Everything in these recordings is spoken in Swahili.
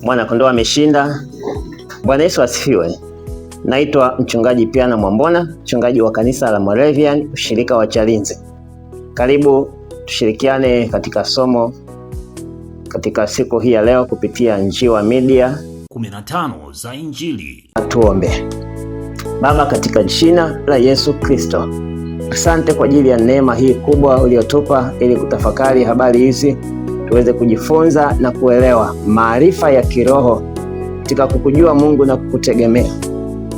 Mwana kondoo ameshinda. Bwana Yesu asifiwe. Naitwa mchungaji Piana Mwambona, mchungaji wa kanisa la Moravian, ushirika wa Chalinze. Karibu tushirikiane katika somo katika siku hii ya leo kupitia Njiwa Media 15 za Injili. Tuombe. Baba, katika jina la Yesu Kristo, asante kwa ajili ya neema hii kubwa uliyotupa ili kutafakari habari hizi, tuweze kujifunza na kuelewa maarifa ya kiroho katika kukujua Mungu na kukutegemea.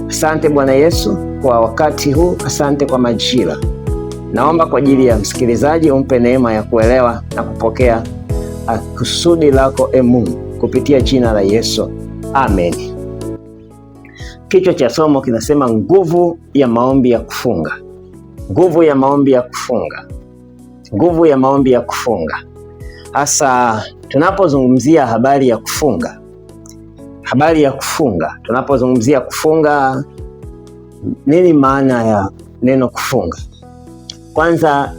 Asante Bwana Yesu kwa wakati huu, asante kwa majira. Naomba kwa ajili ya msikilizaji umpe neema ya kuelewa na kupokea kusudi lako Mungu kupitia jina la Yesu. Amen. Kichwa cha somo kinasema nguvu ya maombi ya kufunga. Nguvu ya maombi ya kufunga. Nguvu ya maombi ya kufunga. Hasa tunapozungumzia habari ya kufunga. Habari ya kufunga. Tunapozungumzia kufunga, nini maana ya neno kufunga? Kwanza,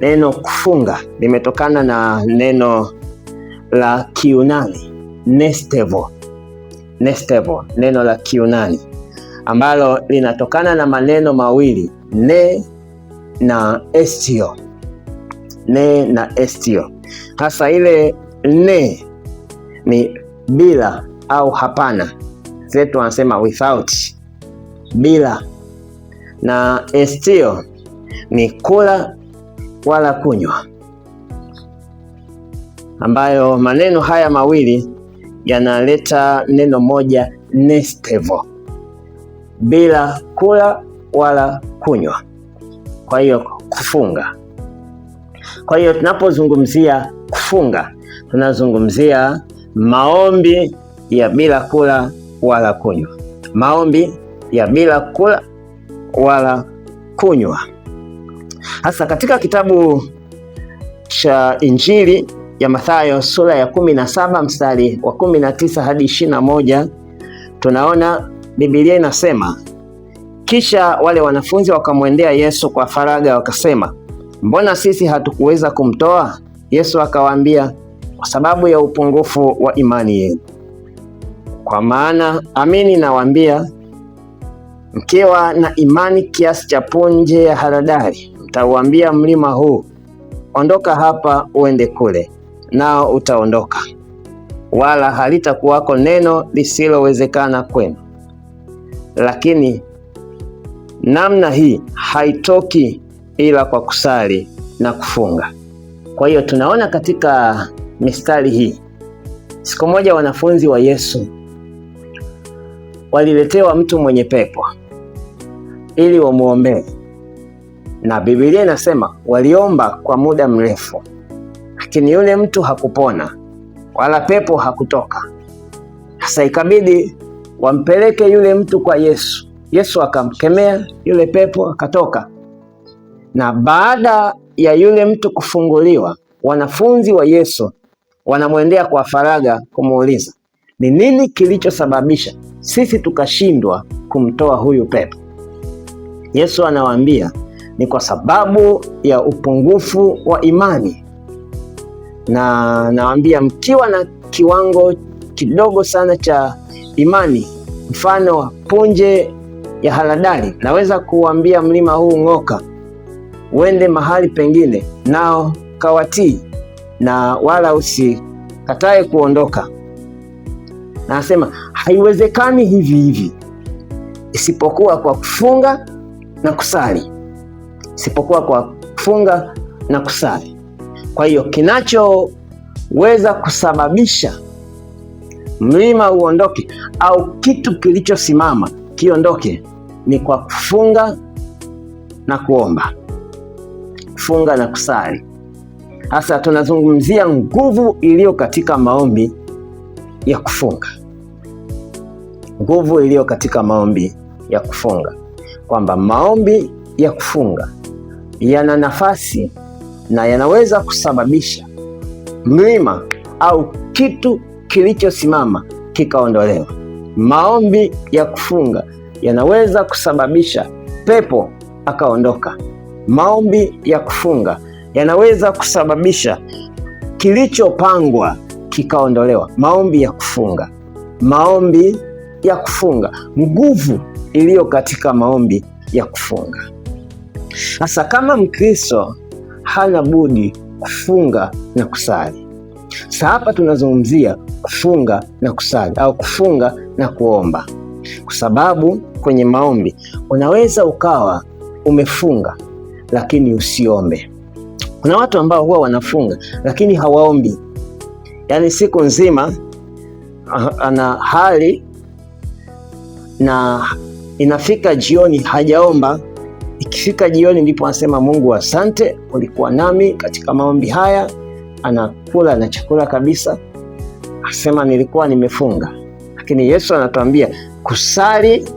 neno kufunga limetokana na neno la Kiyunani nestevo. Nestevo, neno la Kiyunani ambalo linatokana na maneno mawili, ne na estio. Ne na estio. Hasa ile ne ni bila au hapana, zetu wanasema without, bila, na estio ni kula wala kunywa, ambayo maneno haya mawili yanaleta neno moja, nestevo, bila kula wala kunywa. Kwa hiyo kufunga. Kwa hiyo tunapozungumzia kufunga, tunazungumzia maombi ya bila kula wala kunywa. Maombi ya bila kula wala kunywa. Hasa katika kitabu cha Injili ya Mathayo sura ya 17 mstari wa 19 hadi 21, tunaona Biblia inasema, kisha wale wanafunzi wakamwendea Yesu kwa faraga wakasema, mbona sisi hatukuweza kumtoa? Yesu akawaambia, kwa sababu ya upungufu wa imani yenu. Kwa maana amini nawaambia, mkiwa na imani kiasi cha punje ya haradali, mtauambia mlima huu, ondoka hapa uende kule, nao utaondoka, wala halitakuwako neno lisilowezekana kwenu. Lakini namna hii haitoki ila kwa kusali na kufunga. Kwa hiyo tunaona katika mistari hii, siku moja wanafunzi wa Yesu waliletewa mtu mwenye pepo ili wamuombee, na Biblia inasema waliomba kwa muda mrefu, lakini yule mtu hakupona wala pepo hakutoka. Sasa ikabidi wampeleke yule mtu kwa Yesu. Yesu akamkemea yule pepo, akatoka. Na baada ya yule mtu kufunguliwa, wanafunzi wa Yesu wanamwendea kwa faraga kumuuliza, ni nini kilichosababisha sisi tukashindwa kumtoa huyu pepo? Yesu anawaambia ni kwa sababu ya upungufu wa imani. Na nawaambia, mkiwa na kiwango kidogo sana cha imani, mfano wa punje ya haradali, naweza kuambia mlima huu ng'oka, uende mahali pengine, nao kawatii, na wala usikatae kuondoka. Na nasema haiwezekani hivi hivi isipokuwa kwa kufunga na kusali. Isipokuwa kwa kufunga na kusali. Kwa hiyo kinachoweza kusababisha mlima uondoke au kitu kilichosimama kiondoke ni kwa kufunga na kuomba. Kufunga na kusali. Hasa tunazungumzia nguvu iliyo katika maombi ya kufunga. Nguvu iliyo katika maombi ya kufunga. Kwamba maombi ya kufunga yana nafasi na yanaweza kusababisha mlima au kitu kilichosimama kikaondolewa. Maombi ya kufunga yanaweza kusababisha pepo akaondoka. Maombi ya kufunga yanaweza kusababisha kilichopangwa kikaondolewa. Maombi ya kufunga, maombi ya kufunga, nguvu iliyo katika maombi ya kufunga. Sasa kama Mkristo hana budi kufunga na kusali. Sasa hapa tunazungumzia kufunga na kusali au kufunga na kuomba, kwa sababu kwenye maombi unaweza ukawa umefunga lakini usiombe. Kuna watu ambao huwa wanafunga lakini hawaombi, yaani siku nzima ana hali na inafika jioni hajaomba. Ikifika jioni ndipo anasema Mungu asante, ulikuwa nami katika maombi haya. Anakula na chakula kabisa, asema nilikuwa nimefunga. Lakini Yesu anatuambia kusali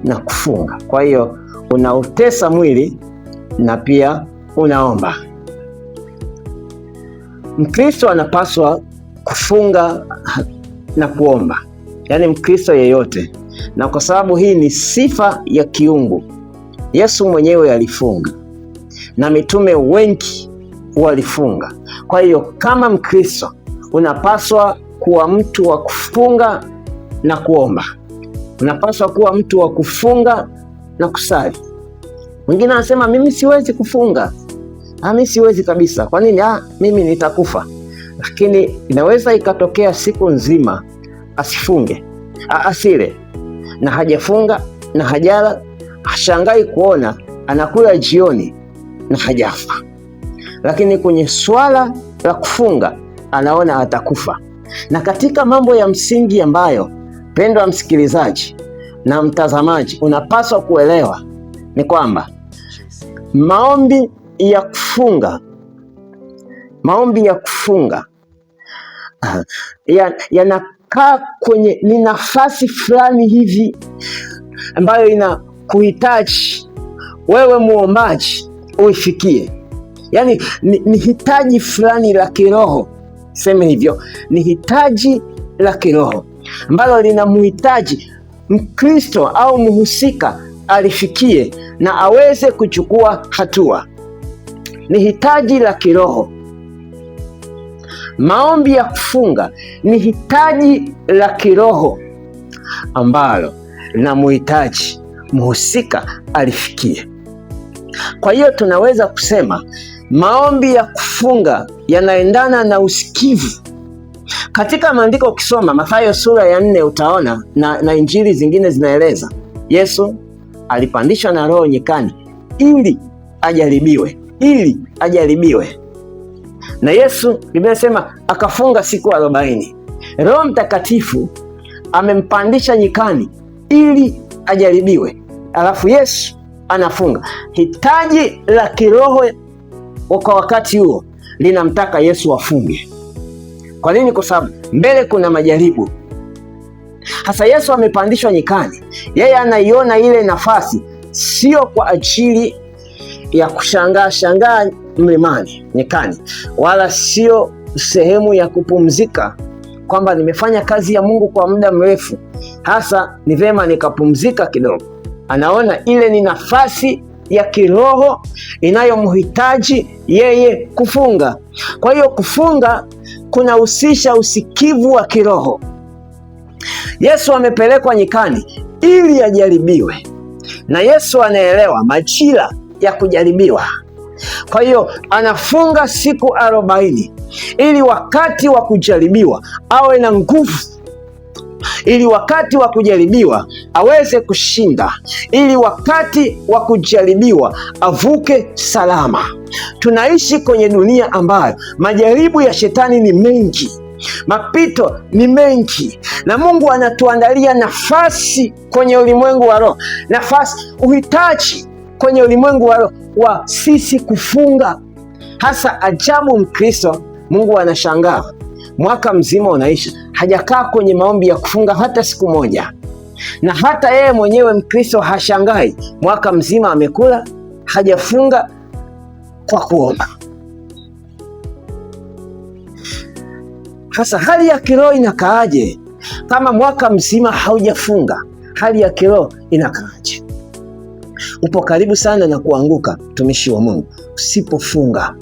na kufunga. Kwa hiyo unautesa mwili na pia unaomba. Mkristo anapaswa kufunga na kuomba, yaani Mkristo yeyote, na kwa sababu hii ni sifa ya kiungu. Yesu mwenyewe alifunga na mitume wengi walifunga. Kwa hiyo kama Mkristo unapaswa kuwa mtu wa kufunga na kuomba, unapaswa kuwa mtu wa kufunga na kusali. Mwingine anasema mimi siwezi kufunga, mimi siwezi kabisa. Kwa nini? Mimi nitakufa. Lakini inaweza ikatokea siku nzima asifunge, asile na hajafunga na hajala, hashangai kuona anakula jioni na hajafa. Lakini kwenye swala la kufunga anaona atakufa. Na katika mambo ya msingi ambayo pendwa msikilizaji na mtazamaji unapaswa kuelewa ni kwamba maombi ya kufunga yanakaa kwenye ni nafasi fulani hivi ambayo inakuhitaji wewe muombaji uifikie. Yaani ni hitaji fulani la kiroho, sema hivyo, ni hitaji la kiroho ambalo linamhitaji Mkristo au mhusika alifikie na aweze kuchukua hatua. Ni hitaji la kiroho. Maombi ya kufunga ni hitaji la kiroho ambalo linamhitaji mhusika alifikie. Kwa hiyo tunaweza kusema maombi ya kufunga yanaendana na usikivu. Katika maandiko ukisoma Mathayo sura ya 4 utaona na injili zingine zinaeleza Yesu alipandishwa na Roho nyikani ili ajaribiwe. Na Yesu Biblia inasema akafunga siku 40. Roho Mtakatifu amempandisha nyikani ili ajaribiwe. Alafu Yesu anafunga. Hitaji la kiroho kwa wakati huo linamtaka Yesu afunge. Kwa nini? Kwa sababu mbele kuna majaribu. Hasa Yesu amepandishwa nyikani, yeye anaiona ile nafasi sio kwa ajili ya kushangaa mlimani nyikani, wala sio sehemu ya kupumzika kwamba nimefanya kazi ya Mungu kwa muda mrefu, hasa ni vema nikapumzika kidogo. Anaona ile ni nafasi ya kiroho inayomhitaji yeye kufunga. Kwa hiyo kufunga kunahusisha usikivu wa kiroho. Yesu amepelekwa nyikani ili ajaribiwe, na Yesu anaelewa majira ya kujaribiwa. Kwa hiyo anafunga siku 40 ili wakati wa kujaribiwa awe na nguvu, ili wakati wa kujaribiwa aweze kushinda, ili wakati wa kujaribiwa avuke salama. Tunaishi kwenye dunia ambayo majaribu ya shetani ni mengi, mapito ni mengi, na Mungu anatuandalia nafasi kwenye ulimwengu wa roho, uhitaji kwenye ulimwengu wa roho wa sisi kufunga. Hasa ajabu, Mkristo Mungu anashangaa mwaka mzima unaisha hajakaa kwenye maombi ya kufunga hata siku moja, na hata yeye mwenyewe Mkristo hashangai mwaka mzima amekula hajafunga kwa kuomba. Hasa hali ya kiroho inakaaje kama mwaka mzima haujafunga? Hali ya kiroho inakaaje? Upo karibu sana na kuanguka, mtumishi wa Mungu, usipofunga.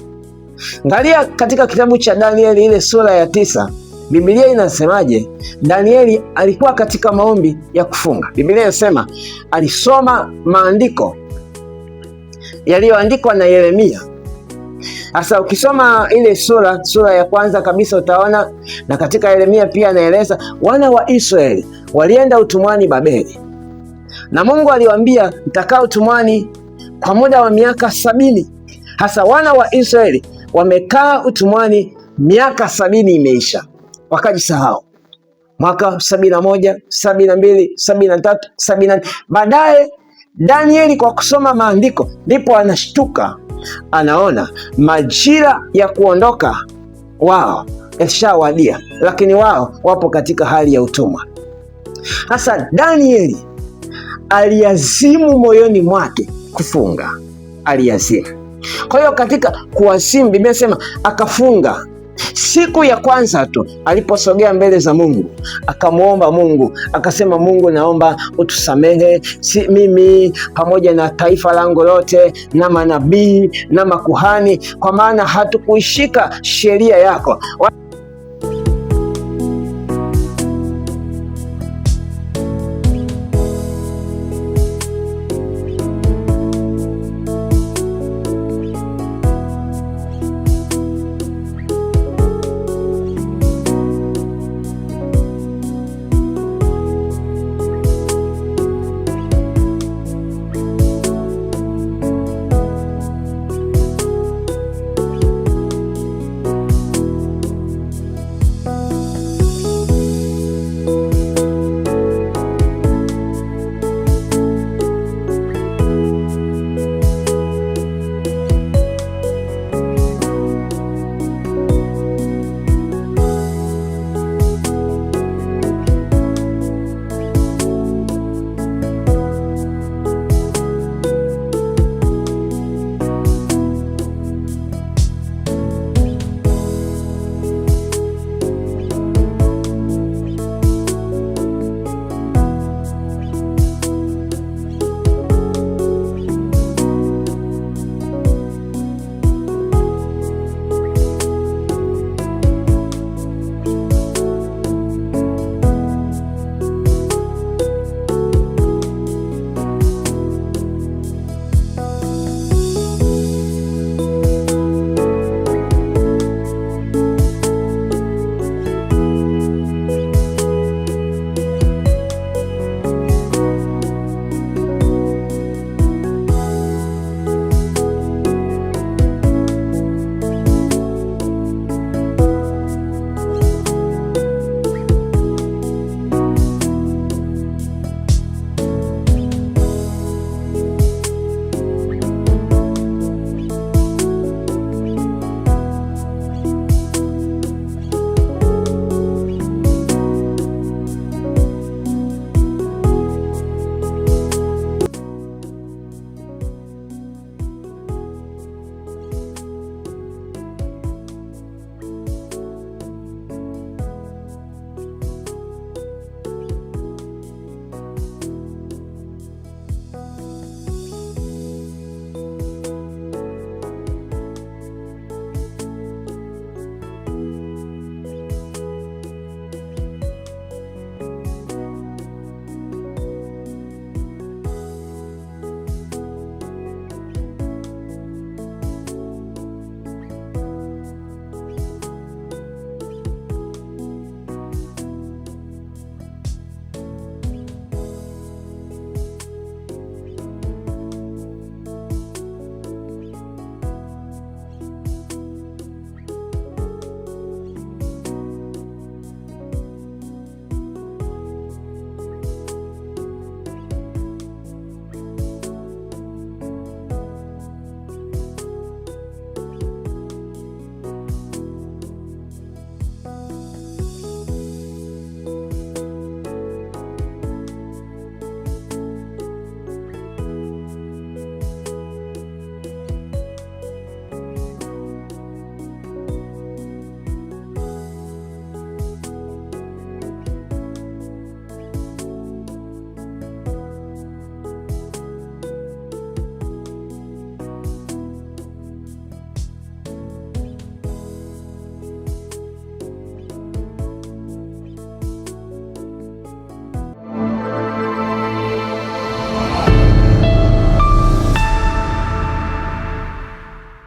Angalia katika kitabu cha Danieli ile sura ya 9 Biblia inasemaje? Danieli alikuwa katika maombi ya kufunga. Biblia inasema alisoma maandiko yaliyoandikwa na Yeremia. Sasa ukisoma ile sura ya kwanza kabisa utaona, na katika Yeremia pia anaeleza wana wa Israeli walienda utumwani Babeli, na Mungu aliwaambia mtakaa utumwani kwa muda wa miaka 70. Hasa wana wa Israeli wamekaa utumwani miaka 70 imeisha, wakajisahau. Mwaka 71, 72, 73, 74. Baadaye Danieli kwa kusoma maandiko ndipo anashtuka, anaona majira ya kuondoka wao yashawadia, lakini wao wapo katika hali ya utumwa. Sasa Danieli aliazimu moyoni mwake kufunga, aliazimu. Kwa hiyo katika kuazimu, Biblia inasema akafunga. Siku ya kwanza tu aliposogea mbele za Mungu, akamwomba Mungu, akasema, Mungu, naomba utusamehe, si mimi pamoja na taifa langu lote na manabii na makuhani, kwa maana hatukuishika sheria yako.